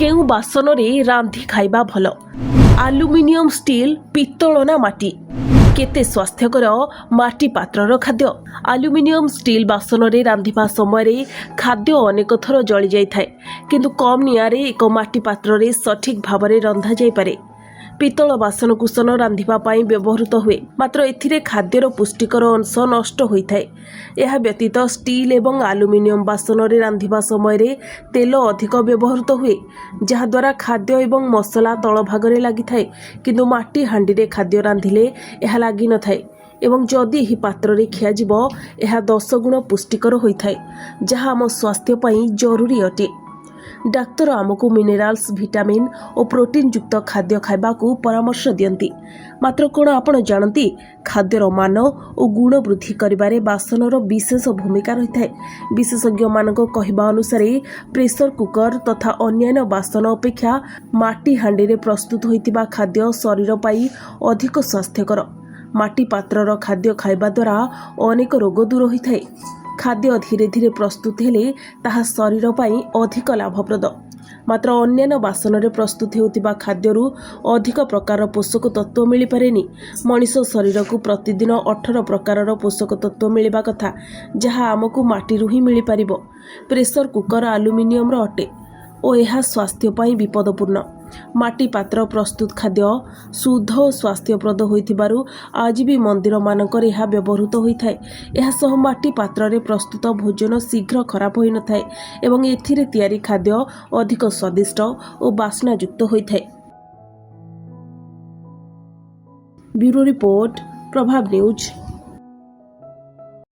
केउ बासनरे रांधि खाइबा भल आलुमिनियम स्टील पित्तल ना माटी केते स्वास्थ्यकर माटी पात्रर खाद्य आलुमिनियम स्टील बासनरे रांधिबा समय खाद्य अनेक थर जली जाय थाए किंतु कम निआरे एक माटी पात्ररे सठिक भावरे रंधा जाय पारे। पित्तल बासनकुसन रांधिबा पाई व्यवहृत हुए मात्र एथिरे खाद्यर पुष्टिकर अंश नष्ट होइथाए। यह व्यतीत स्टील एवं आलुमिनियम बासनरे रांधिबा समय तेल अधिक व्यवहृत हुए जहाद्वारा खाद्य एवं मसला तल भागरे लागिथाए किंतु माटी हांडीरे खाद्य रांधिले यह लागि नथाए एवं जदि एही पात्ररे खियाजिब यह 10 गुण पुष्टिकर होइथाए जहा आम स्वास्थ्य पाई जरूरी अटे। डाक्तर आमको मिनेराल्स विटामिन और प्रोटीन युक्त खाद्य खाइबाकू परामर्श दियंती मात्र कोण आपण जानती खाद्यर मान और गुण वृद्धि करिबारे बासनर विशेष भूमिका रही है। विशेषज्ञ मानक कहबा अनुसार प्रेशर कुकर तथा अन्यान्य बासन अपेक्षा माटी हांडी प्रस्तुत होइतिबा खाद्य शरीर पाई अधिक स्वास्थ्यकर। माटी पात्रर खाद्य खाइबा द्वारा अनेक रोग दूर होइथाए। खाद्य धीरे धीरे प्रस्तुत हेले ताहा शरीर पाई अधिक लाभप्रद मात्र अन्यान्य बासन प्रस्तुत होतिबा खाद्यरू अधिक प्रकार पोषक तत्व मिल पारेनी। मनीष शरीर को प्रतिदिन 18 प्रकार पोषक तत्व मिलवा कथा जहाँ आमको माटीरू ही मिल पारिबो। प्रेशर कुकर आलुमिनियम अटे और यह स्वास्थ्य पाई विपदपूर्ण। माटी पात्र प्रस्तुत खाद्य शुद्ध और स्वास्थ्यप्रद होइथिबारु आज भी मंदिर मानकर यह व्यवहृत होइथाए। यह सह माटी पात्र रे प्रस्तुत भोजन शीघ्र खराब होई नथाए एवं एथिरे तयारी खाद्य अधिक स्वादिष्ट और बास्नायुक्त होइथाए। ब्यूरो रिपोर्ट प्रभाव न्यूज।